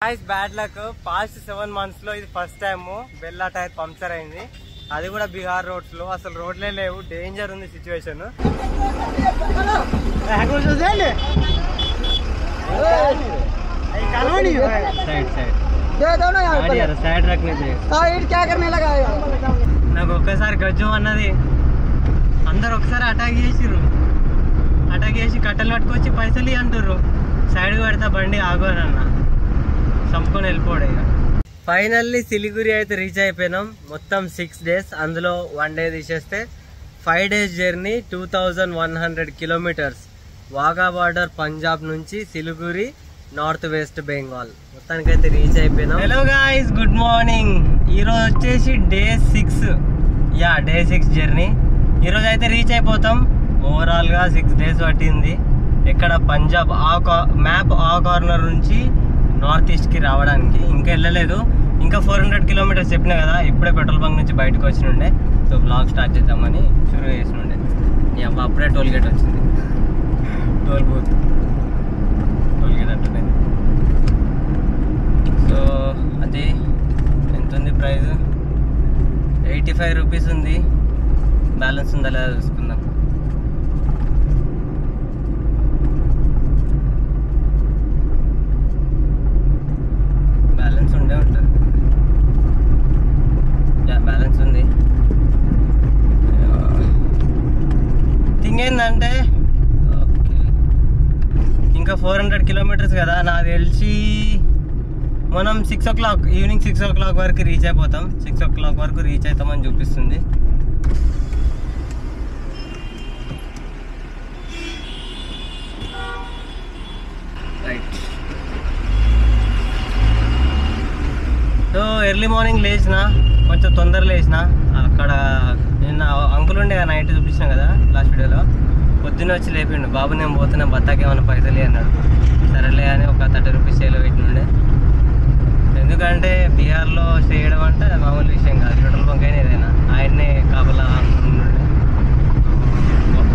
Guys bad luck past 7 months లో ఇది first time బెల్లా టైర్ పంక్చర్ అయింది. అది కూడా బీహార్ రోడ్స్ లో అసలు రోడ్లే లేవు, డేంజర్ ఉంది సిచువేషన్. నాకు ఒక్కసారి గజ్జు అన్నది, అందరు ఒకసారి అటాక్ చేసిర్రు. అటాక్ చేసి కట్టెలు పట్టుకొచ్చి పైసలు అంటుర్రు. సైడ్ పెడతా బండి ఆగోనన్న చంపుకొని వెళ్ళిపోయాడు. ఇక ఫైనల్లీ సిలిగురి అయితే రీచ్ అయిపోయినాం. మొత్తం 6 days, అందులో 1 day తీసేస్తే 5 days journey, 2100 kilometers. Wagah border Punjab నుంచి సిలిగురి, నార్త్ వెస్ట్ బెంగాల్. మొత్తానికైతే రీచ్ అయిపోయినాం. Hello guys, good morning. ఈరోజు వచ్చేసి డే 6, డే 6 జర్నీ. ఈరోజు అయితే రీచ్ అయిపోతాం. ఓవరాల్గా 6 days పట్టింది. ఎక్కడ పంజాబ్ మ్యాప్ ఆ కార్నర్ నుంచి నార్త్ ఈస్ట్కి రావడానికి. ఇంకా వెళ్ళలేదు, ఇంకా 400 kilometers చెప్పినా కదా. ఇప్పుడే పెట్రోల్ బంక్ నుంచి బయటకు వచ్చినుండే, సో బ్లాగ్ స్టార్ట్ చేద్దామని షురూ చేసినుండే. అప్పుడే టోల్ గేట్ వచ్చింది, టోల్ గేట్ అంటున్నది. సో అది ఎంత ఉంది ప్రైస్? 85 rupees ఉంది. బ్యాలెన్స్ ఉందా లేదా చూసుకుందాం. బ్యాలెన్స్ ఉండే ఉంటుంది. బ్యాలెన్స్ ఉంది. థింగ్ ఏంటంటే ఓకే, ఇంకా 400 kilometers కదా. నాకు తెలిసి మనం 6 o'clock, ఈవినింగ్ 6 o'clock వరకు రీచ్ అయిపోతాం. 6 o'clock వరకు రీచ్ అవుతామని చూపిస్తుంది. రైట్. సో ఎర్లీ మార్నింగ్ లేచిన, కొంచెం తొందరగా లేచిన. అక్కడ నిన్న అంకుల్ ఉండే నైట్ చూపించిన కదా లాస్ట్ వీడియోలో. పొద్దున్న వచ్చి లేపిండు, బాబు నేను పోతున్నా, బత్తాకి ఏమైనా పైసలు అన్నాడు. సరేలే అని ఒక 30 rupees సేలో పెట్టినుండే. ఎందుకంటే బీహార్లో స్టే చేయడం అంటే మామూలు విషయం కాదు. పెట్రోల్ బంక్ అయినా ఏదైనా ఆయన్నే కాపలా ఉండే.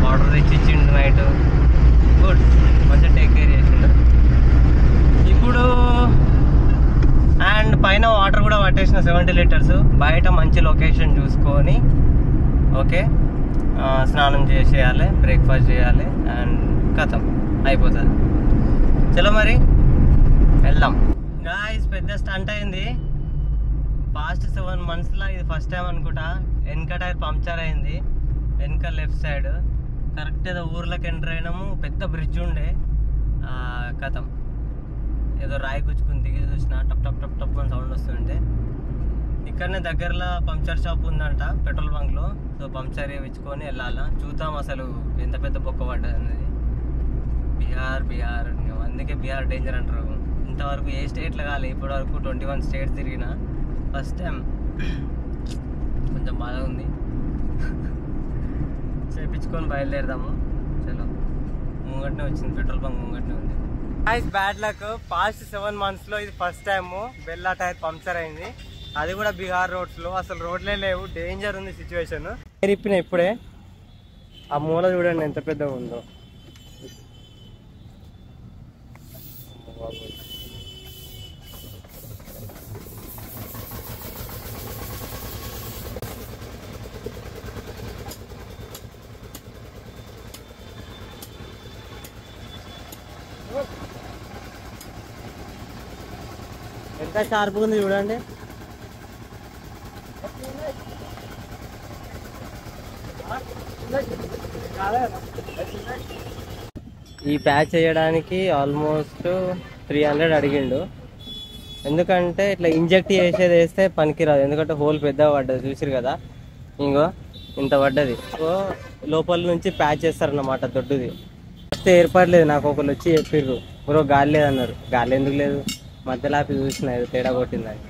వాటర్ తెచ్చి ఇచ్చిండు నైట్. గుడ్, మంచిగా టేక్ కేర్ చేసిండు. ఇప్పుడు అండ్ పైన వాటర్ కూడా పట్టేసిన 70 liters. బయట మంచి లొకేషన్ చూసుకొని ఓకే స్నానం చేసేయాలి, బ్రేక్ఫాస్ట్ చేయాలి, అండ్ కథం అయిపోతుంది. చలో మరి వెళ్దాం. గాయ్స్, పెద్ద స్టంట్ అయింది. పాస్ట్ 7 monthsలో ఇది ఫస్ట్ టైం అనుకుంటా. వెనక టైర్ పంక్చర్ అయింది, వెనక లెఫ్ట్ సైడ్. కరెక్ట్ ఏదో ఊర్లోకి ఎంటర్ అయినాము. పెద్ద బ్రిడ్జ్ ఉండే, కథం ఏదో రాయి గుచ్చుకుని దిగి చూసిన టప్ టప్ టప్ టప్ అని సౌండ్ వస్తుంటే. ఇక్కడనే దగ్గరలో పంక్చర్ షాప్ ఉందంట పెట్రోల్ బంక్లో. సో పంక్చర్ వేయించుకొని వెళ్ళాలా. చూద్దాం అసలు ఎంత పెద్ద బొక్క పడ్డది అనేది. బీహార్ అందుకే బీహార్ డేంజర్ అంటారు. ఇంతవరకు ఏ స్టేట్లో కాలే ఇప్పటి వరకు. 21 states తిరిగిన, ఫస్ట్ టైం. కొంచెం బాగా ఉంది. చేయించుకొని బయలుదేరదాము. చలో, ముంగట్నే వచ్చింది, పెట్రోల్ బంక్ ముంగట్నే ఉంది. గాయ్స్, బ్యాడ్ లక్ పాస్ట్ 7 monthsలో ఇది ఫస్ట్ టైం బెల్లా టైర్ పంక్చర్ అయింది. అది కూడా బీహార్ రోడ్స్ లో అసలు రోడ్లే లేవు, డేంజర్ ఉంది సిచ్యువేషన్. ఇప్పిన ఇప్పుడే ఆ మూల చూడండి ఎంత పెద్దగా ఉందో. ఎంత షార్ప్గా ఉంది చూడండి. ఈ ప్యాచ్ చేయడానికి ఆల్మోస్ట్ 300 అడిగిండు. ఎందుకంటే ఇట్లా ఇంజెక్ట్ చేసేది వేస్తే పనికిరాదు, ఎందుకంటే హోల్ పెద్ద పడ్డది చూసిరు కదా. ఇంకో ఇంత పడ్డది. సో లోపల నుంచి ప్యాచ్ చేస్తారన్నమాట దొడ్డుది. ఫస్ట్ ఏర్పడలేదు, నాకు ఒకళ్ళు వచ్చి చెప్పిర్రు బ్రో గాలి లేదన్నారు. గాలి ఎందుకు లేదు, మధ్యలో ఆపి చూసిన ఏదో తేడా కొట్టిందని.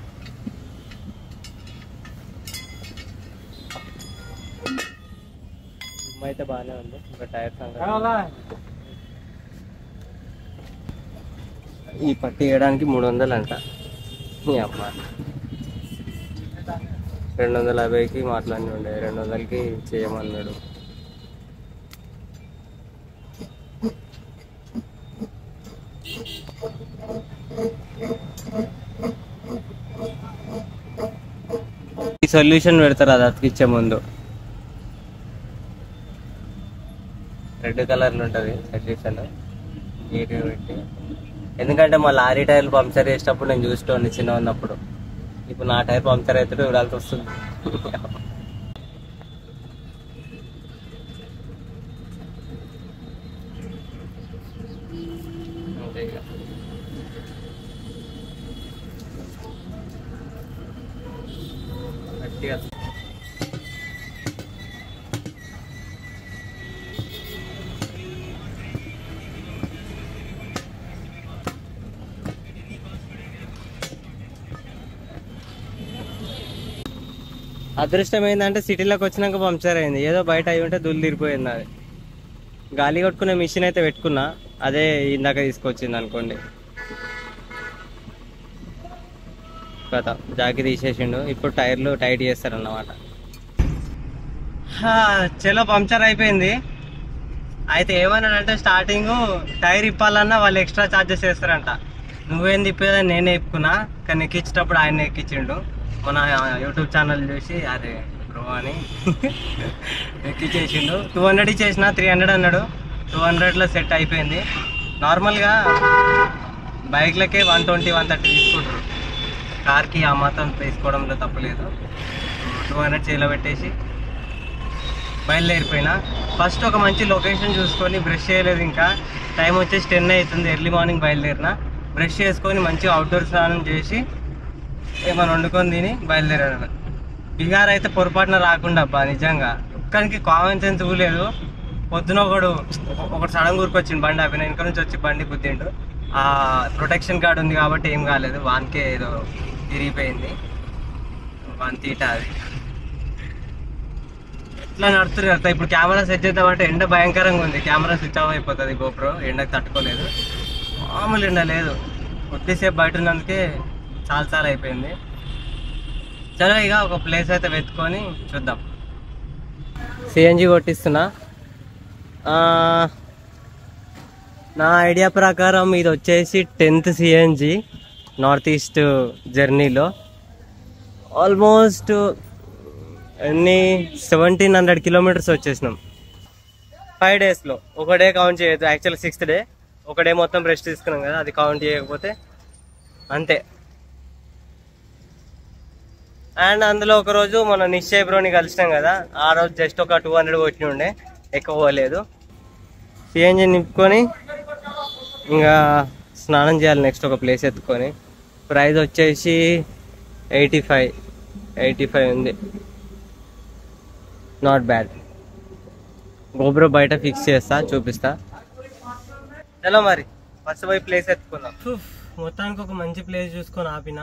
అయితే బాగానే ఉంది. ఇంకా టైర్ ఈ పట్టి వేయడానికి 300 అంట. అమ్మ 250కి మాట్లాడి ఉండే, 200కి చేయమన్నాడు. ఈ సొల్యూషన్ పెడతారు అది అతికిచ్చే ముందు. రెడ్ కలర్లో ఉంటుంది సొల్యూషన్ నీట్గా పెట్టి. ఎందుకంటే మా లారీ టైర్లు పంక్చర్ చేసేటప్పుడు నేను చూసుకోండి చిన్న ఉన్నప్పుడు. ఇప్పుడు నా టైర్ పంక్చర్ అవుతుంటే చూడాల్సి వస్తుంది. అంతే ఇక. గట్టిగా అదృష్టం ఏంటంటే సిటీలోకి వచ్చినాక పంక్చర్ అయింది. ఏదో బయట అయి ఉంటే దుల్లు తిరిగిపోయింది. అది గాలి కొట్టుకునే మిషన్ అయితే పెట్టుకున్నా, అదే ఇందాక తీసుకొచ్చింది అనుకోండి. కదా జాకి తీసేసిండు. ఇప్పుడు టైర్లు టైట్ చేస్తారన్నమాట. చలో పంక్చర్ అయిపోయింది. అయితే ఏమన్నాడంటే స్టార్టింగ్ టైర్ ఇప్పాలన్నా వాళ్ళు ఎక్స్ట్రా ఛార్జెస్ వేస్తారంట. నువ్వేం తిప్పేదని నేనే ఇప్పుకున్నా, కానీ ఎక్కించేటప్పుడు ఆయన ఎక్కించిండు. మన యూట్యూబ్ ఛానల్ చూసి అరే బ్రో అని ఎక్కించేసిండు. 200 ఇచ్చేసిన, 300 అన్నాడు. 200లో సెట్ అయిపోయింది. నార్మల్గా బైక్లకే 120, 130 తీసుకుంటారు. కార్కి ఆ మాత్రం తీసుకోవడంలో తప్పలేదు. 200 చేలో పెట్టేసి బయలుదేరిపోయినా. ఫస్ట్ ఒక మంచి లొకేషన్ చూసుకొని బ్రష్ చేయలేదు, ఇంకా టైం వచ్చేసి 10 అవుతుంది. ఎర్లీ మార్నింగ్ బయలుదేరిన. బ్రష్ చేసుకొని మంచిగా అవుట్డోర్ స్నానం చేసి ఏమైనా వండుకొని తిని బయలుదేరాడు. బీహార్ అయితే పొరపాటున రాకుండా అబ్బా, నిజంగా ఒక్కరికి కామన్ సెన్స్ లేదు. పొద్దున ఒకటి సడన్ గురికొచ్చిండు, బండి ఆపిన వెనక నుంచి వచ్చి బండి గుద్దిండు. ఆ ప్రొటెక్షన్ కార్డు ఉంది కాబట్టి ఏం కాలేదు. వానికే ఏదో తిరిగిపోయింది, వాని తీట అది. ఎట్లా నడుతుంది కదా. ఇప్పుడు కెమెరా సెట్ చేద్దామంటే ఎండ భయంకరంగా ఉంది. కెమెరా స్విచ్ ఆఫ్ అయిపోతుంది. గోప్రో ఎండకు తట్టుకోలేదు, మామూలు ఎండ లేదు. కొద్దిసేపు బయట ఉన్నందుకే చాలా అయిపోయింది. చలో ఇక ఒక ప్లేస్ అయితే వెతుకొని చూద్దాం. సిఎన్జి కొట్టిస్తున్నా. నా ఐడియా ప్రకారం ఇది వచ్చేసి 10th సిఎన్జి నార్త్ ఈస్ట్ జర్నీలో. ఆల్మోస్ట్ ఎన్ని 1700 కిలోమీటర్స్ వచ్చేసినాం 5 డేస్లో. ఒక డే కౌంట్ చేయొద్దు, యాక్చువల్ 6th డే. ఒక డే మొత్తం రెస్ట్ తీసుకున్నాం కదా, అది కౌంట్ చేయకపోతే అంతే. అండ్ అందులో ఒకరోజు మన నిశ్చయ్ బ్రోని కలిసినాం కదా, ఆ రోజు జస్ట్ ఒక 200 కొట్టి ఉండే, ఎక్కువ పోలేదు. సిఎన్జి నింపుకొని ఇంకా స్నానం చేయాలి నెక్స్ట్ ఒక ప్లేస్ ఎత్తుకొని. ప్రైస్ వచ్చేసి 85 ఉంది. Not bad. గోబ్రో బయట ఫిక్స్ చేస్తా, చూపిస్తా. చలో మరి ఫస్ట్ పోయి ప్లేస్ ఎత్తుకుందాం. మొత్తానికి ఒక మంచి ప్లేస్ చూసుకొని ఆపిన.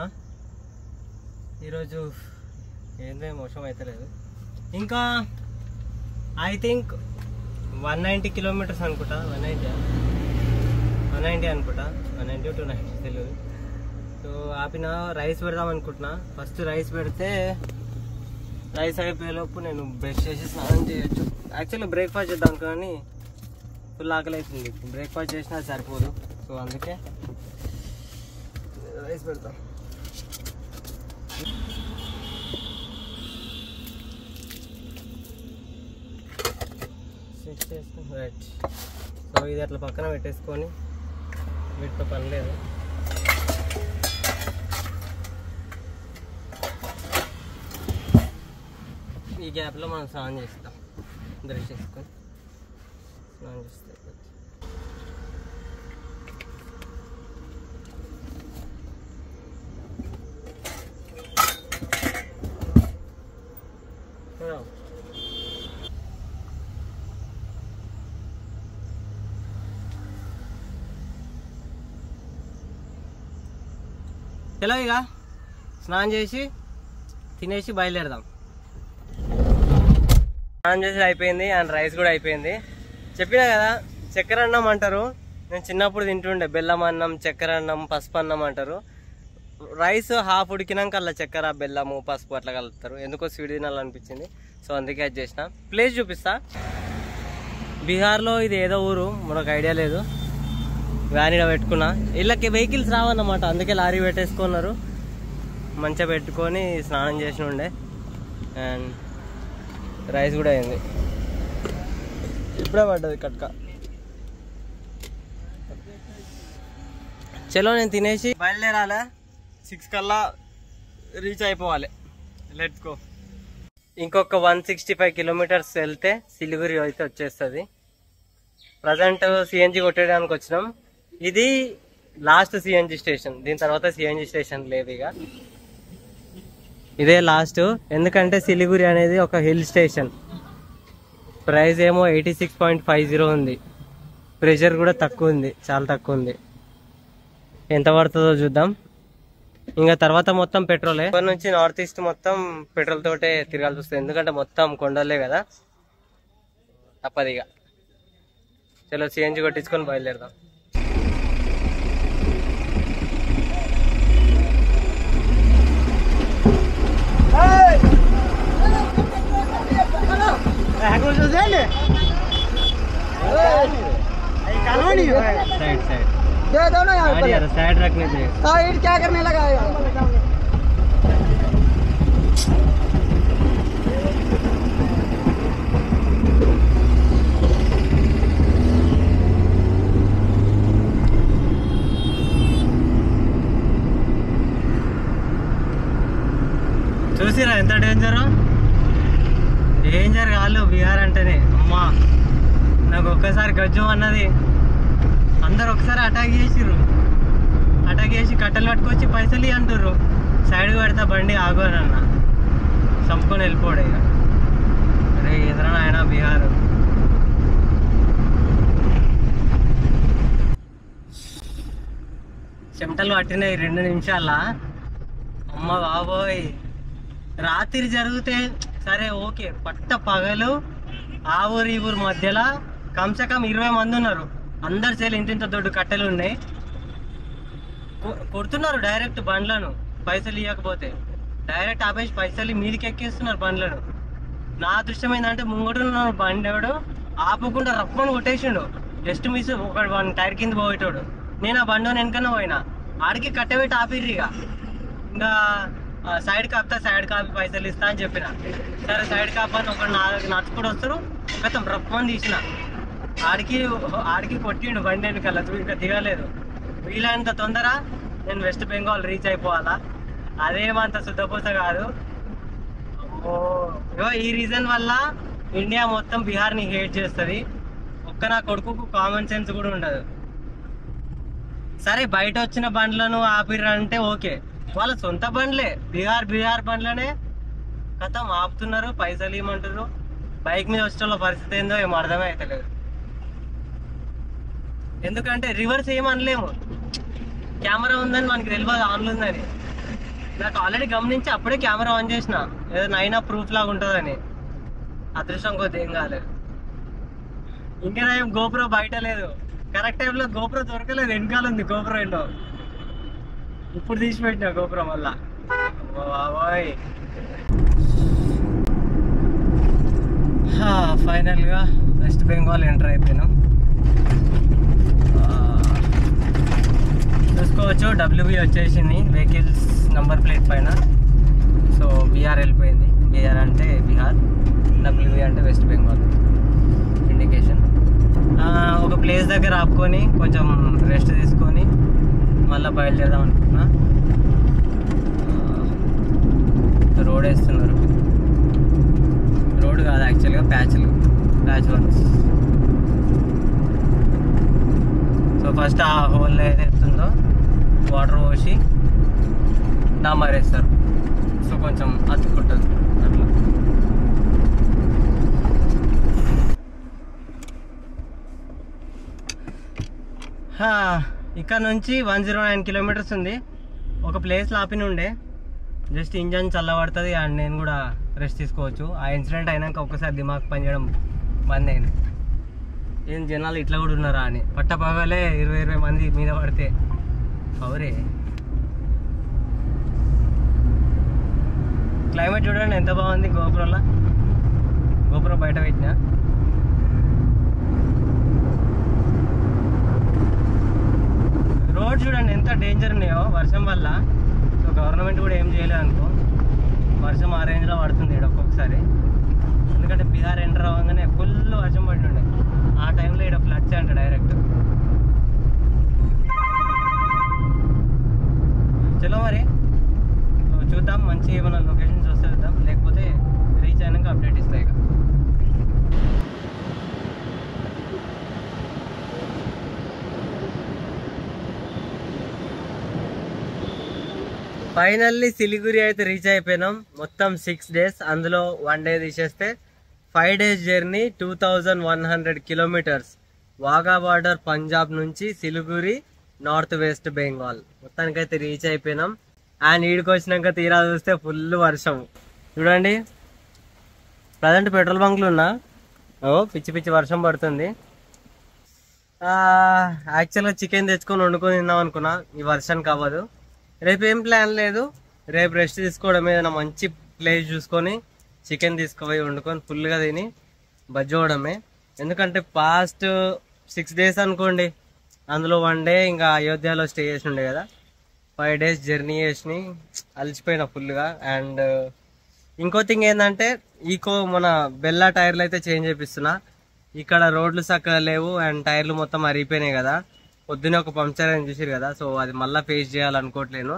ఈరోజు ఏందో మోసం అవుతలేదు. ఇంకా ఐ థింక్ 190 కిలోమీటర్స్ అనుకుంటా. 190 అనుకుంటా, 190 to 290 తెలియదు. సో ఆపిన రైస్ పెడదాం అనుకుంటున్నా. ఫస్ట్ రైస్ పెడితే రైస్ అయిపోయేలోపు నేను బ్రష్ చేసి స్నానం చేయొచ్చు. యాక్చువల్లీ బ్రేక్ఫాస్ట్ చేద్దాం కానీ ఫుల్ ఆకలి అవుతుంది. బ్రేక్ఫాస్ట్ చేసినా సరిపోదు, సో అందుకే రైస్ పెడతాం. రైట్. సో ఇది అట్లా పక్కన పెట్టేసుకొని, వీటితో పని లేదు. ఈ గ్యాప్లో మనం స్నానం చేస్తాం. బ్రష్ చేసుకొని స్నానం చేస్తాం. చలో ఇక స్నానం చేసి తినేసి బయలుదేరదాం. స్నానం చేసి అయిపోయింది అండ్ రైస్ కూడా అయిపోయింది. చెప్పినా కదా చక్కెర అన్నం అంటారు. నేను చిన్నప్పుడు తింటుండే బెల్లం అన్నం, చక్కెర అన్నం, పసుపు అన్నం అంటారు. రైస్ హాఫ్ ఉడికినాక అలా చక్కెర, బెల్లము, పసుపు అట్లా కలుపుతారు. ఎందుకో స్వీట్ తినాలనిపించింది, సో అందుకే అది చేసిన. ప్లేస్ చూపిస్తా. బీహార్లో ఇది ఏదో ఊరు, మనకు ఐడియా లేదు. వ్యాన్ ఇక్కడ పెట్టుకున్నా. వీళ్ళకి వెహికల్స్ రావన్నమాట, అందుకే లారీ పెట్టేసుకున్నారు. మంచిగా పెట్టుకొని స్నానం చేసి ఉండే. అండ్ రైస్ కూడా అయింది, ఇప్పుడే పడ్డది కట్క. చలో నేను తినేసి బయలుదేరాలి, 6 కల్లా రీచ్ అయిపోవాలి. Let's go. ఇంకొక 165 కిలోమీటర్స్ వెళ్తే సిలిగురి అయితే వచ్చేస్తుంది. ప్రజెంట్ సిఎన్జి కొట్టేయడానికి వచ్చినాం. ఇది లాస్ట్ సిఎన్జి స్టేషన్, దీని తర్వాత సిఎన్జి స్టేషన్ లేదు ఇక, ఇదే లాస్ట్. ఎందుకంటే సిలిగురి అనేది ఒక హిల్ స్టేషన్. ప్రైస్ ఏమో 86.50 ఉంది. ప్రెషర్ కూడా తక్కువ ఉంది, చాలా తక్కువ ఉంది. ఎంత పడుతుందో చూద్దాం. ఇంకా తర్వాత మొత్తం పెట్రోలే. ఇక్కడ నుంచి నార్త్ ఈస్ట్ మొత్తం పెట్రోల్ తోటే తిరగాల్సి వస్తుంది, ఎందుకంటే మొత్తం కొండలే కదా, తప్పదిగా. చలో సిఎన్జి కొట్టించుకొని బయలుదేరదాం. साइड साइड दे दो ना यार, साइड रखने दे। साइड क्या करने लगा यार? చూసిరా ఎంత డేంజర్. డేంజర్ కాదు బీహార్ అంటేనే. అమ్మా నాకు ఒక్కసారి గజ్జం అన్నది, అందరు ఒకసారి అటాక్ చేసిర్రు. అటాక్ చేసి కట్టెలు పట్టుకొచ్చి పైసలు అంటుర్రు. సైడ్ పెడతా బండి ఆగు అని అన్న, చంపుకొని వెళ్ళిపోడు ఇక. అరే ఎదురా ఆయన బీహార్. చెమటలు పట్టినాయి 2 నిమిషాల. అమ్మ బాబోయ్. రాత్రి జరిగితే సరే ఓకే, పట్ట పగలు ఆ ఊరు ఈ ఊరు మధ్యలో కమ్సే కమ్ 20 మంది ఉన్నారు. అందరు చేలు ఇంత దొడ్డు కట్టెలు ఉన్నాయి. కొడుతున్నారు డైరెక్ట్ బండ్లను, పైసలు ఇవ్వకపోతే డైరెక్ట్ ఆపేసి పైసలు మీదికి ఎక్కేస్తున్నారు బండ్లను. నా అదృష్టం ఏంటంటే ముంగడున్న బండి ఎవడు ఆపకుండా రప్పని కొట్టేసిండు. జస్ట్ మిస్ ఒక 1 టైర్ కింద పోయేటోడు. నేను ఆ బండి వెనకనే పోయినా, ఆడికి కట్టబెట్టి ఆపిర్రు. ఇక ఇంకా సైడ్ కాపుతా, సైడ్ కాపి పైసలు ఇస్తా అని చెప్పిన. సరే సైడ్ కాపని ఒక నడుచుకుంటూ వస్తారు, ఒకతం రప్పని తీసిన. ఆడికి కొట్టిండు బండి వెనకాల, ఇంకా దిగలేదు. వీలైనంత తొందర నేను వెస్ట్ బెంగాల్ రీచ్ అయిపోవాలా, అదేమంత శుద్ధపూస కాదు. ఈ రీజన్ వల్ల ఇండియా మొత్తం బీహార్ని హేట్ చేస్తుంది. ఒక్క నా కొడుకుకు కామన్ సెన్స్ కూడా ఉండదు. సరే బయట వచ్చిన బండ్లను ఆపిర్రంటే ఓకే, వాళ్ళ సొంత బండ్లే, బీహార్ బండ్లనే కథం ఆపుతున్నారు, పైసలు ఇవ్వమంటారు. బైక్ మీద వచ్చే పరిస్థితి ఏందో ఏమో అర్థమే అవుతలేదు. ఎందుకంటే రివర్స్ ఏమనలేము, కెమెరా ఉందని మనకి తెలియదు ఆన్లో ఉందని. నాకు ఆల్రెడీ గమనించి అప్పుడే కెమెరా ఆన్ చేసిన, ఏదో నైనా ప్రూఫ్ లాగా ఉంటుందని. అదృష్టం కొద్ది ఏం కాలేదు. ఇంకా ఏం గోప్రో బయట లేదు, కరెక్ట్ టైంలో గోప్రో దొరకలేదు, వెనకాల ఉంది గోప్రో ఎన్నో. ఇప్పుడు తీసిపెట్టినా గోప్రో వల్ల. బాబోయ్. ఫైనల్గా వెస్ట్ బెంగాల్ ఎంటర్ అయిపోయినాం. చూసుకోవచ్చు డబ్ల్యూబీ వచ్చేసింది వెహికల్స్ నంబర్ ప్లేట్ పైన. సో బీఆర్ వెళ్ళిపోయింది. బీఆర్ అంటే బీహార్, డబ్ల్యూబీ అంటే వెస్ట్ బెంగాల్ ఇండికేషన్. ఒక ప్లేస్ దగ్గర ఆపుకొని కొంచెం రెస్ట్ తీసుకొని మళ్ళీ బయలుదేరదాం అనుకుంటున్నా. రోడ్ వేస్తున్నారు, రోడ్ కాదు యాక్చువల్గా ప్యాచ్ వర్క్స్. సో ఫస్ట్ ఆ హోల్లో ఏదైతే ఎత్తుందో వాటర్ పోసి డాంబర్ సో కొంచెం అతుక్కుంటుంది అట్లా. ఇక్కడ నుంచి 109 కిలోమీటర్స్ ఉంది. ఒక ప్లేస్లో ఆపిన ఉండే, జస్ట్ ఇంజన్ చల్లబడుతుంది అండ్ నేను కూడా రెస్ట్ తీసుకోవచ్చు. ఆ ఇన్సిడెంట్ అయినాక ఒక్కసారి దిమాగ్ పనిచేయడం బంద్ అయింది. ఏం జనాలు ఇట్లా కూడా ఉన్నారా అని. పట్టపగలే 20 మంది మీద పడితే అవరే. క్లైమేట్ చూడండి ఎంత బాగుంది. గోపురం బయట పెట్టినా. రోడ్ చూడండి ఎంత డేంజర్ ఉన్నాయో వర్షం వల్ల. సో గవర్నమెంట్ కూడా ఏం చేయలేదు అనుకో, వర్షం ఆ రేంజ్లో పడుతుంది ఇక్కడ ఒక్కొక్కసారి. ఎందుకంటే బీహార్ ఎంటర్ అవ్వగానే ఫుల్ వర్షం పడి ఉండే, ఆ టైంలో ఇక్కడ ఫ్లడ్స్ అంట డైరెక్ట్. చలో మరి చూద్దాం, మంచి ఏమైనా లొకేషన్స్ వస్తే చూద్దాం, లేకపోతే రీచ్ అయినాక అప్డేట్ ఇస్తాయి. ఇక ఫైనల్లీ సిలిగురి అయితే రీచ్ అయిపోయినాం. మొత్తం 6 days, అందులో 1 day తీసేస్తే 5 days journey, 2100 kilometers. Wagah border Punjab నుంచి సిలిగురి, నార్త్ వెస్ట్ బెంగాల్. మొత్తానికైతే రీచ్ అయిపోయినాం. అండ్ ఈడికి వచ్చినాక తీరా చూస్తే ఫుల్ వర్షం. చూడండి ప్రజెంట్ పెట్రోల్ బంక్లు ఉన్నా, పిచ్చి పిచ్చి వర్షం పడుతుంది. యాక్చువల్గా చికెన్ తెచ్చుకొని వండుకొని తిందాం అనుకున్నా, ఈ వర్షానికి అవ్వదు. రేపు ఏం ప్లాన్ లేదు, రేపు రెస్ట్ తీసుకోవడం, ఏదైనా మంచి ప్లేస్ చూసుకొని చికెన్ తీసుకుపోయి వండుకొని ఫుల్గా తిని బజ్జోవడమే. ఎందుకంటే పాస్ట్ 6 days అనుకోండి, అందులో 1 day ఇంకా అయోధ్యలో స్టే చేసి ఉండే కదా. 5 days జర్నీ చేసి అలసిపోయినా ఫుల్గా. అండ్ ఇంకో థింగ్ ఏంటంటే మన బెల్లా టైర్లు అయితే చేంజ్ చేపిస్తున్నా. ఇక్కడ రోడ్లు చక్కగా లేవు అండ్ టైర్లు మొత్తం అరిగిపోయినాయి కదా. పొద్దునే ఒక పంక్చర్ అని చూసారు కదా, సో అది మళ్ళీ ఫేస్ చేయాలనుకోవట్లేను.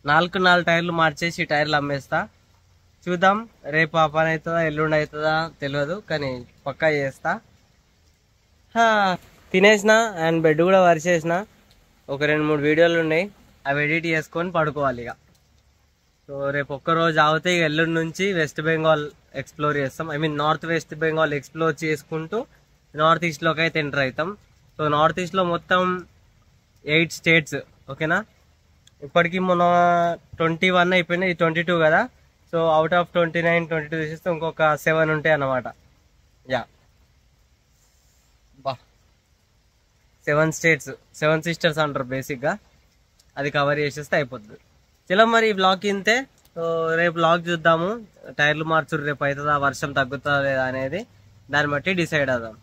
4 టైర్లు మార్చేసి టైర్లు అమ్మేస్తా. చూద్దాం రేపు ఆ పని అవుతుందా ఎల్లుండి అవుతుందా తెలియదు, కానీ పక్కా చేస్తా. తినేసిన అండ్ బెడ్ కూడా వరిచేసిన. ఒక 2-3 వీడియోలు ఉన్నాయి, అవి ఎడిట్ చేసుకొని పడుకోవాలి ఇక. సో రేపు ఒక్కరోజు ఆగితే ఇక ఎల్లుండి నుంచి వెస్ట్ బెంగాల్ ఎక్స్ప్లోర్ చేస్తాం. I mean north west Bengal explore చేసుకుంటూ నార్త్ ఈస్ట్లోకి అయితే ఎంటర్ అవుతాం. సో నార్త్ ఈస్ట్లో మొత్తం 8 states, ఓకేనా. ఇప్పటికీ మన 21 అయిపోయినాయి, 22 కదా. సో అవుట్ ఆఫ్ 29, 22 తీసేస్తే ఇంకొక 7 ఉంటాయి అన్నమాట. యా బా 7 states, 7 sisters అంటారు బేసిక్గా. అది కవర్ చేసేస్తే అయిపోతుంది. చలో మరి ఈ బ్లాగ్ ఇంతే. సో రేపు బ్లాగ్ చూద్దాము, టైర్లు మార్చుడు రేపు అవుతుందా, వర్షం తగ్గుతుందా లేదా అనేది, దాన్ని బట్టి డిసైడ్ అవుదాం.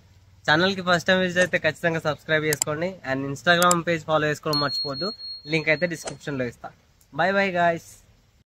ఛానల్కి ఫస్ట్ టైం విజిట్ అయితే ఖచ్చితంగా సబ్స్క్రైబ్ చేసుకోండి. అండ్ ఇన్స్టాగ్రామ్ పేజ్ ఫాలో చేసుకోవడం మర్చిపోద్దు, లింక్ అయితే డిస్క్రిప్షన్లో ఇస్తా. By by guys.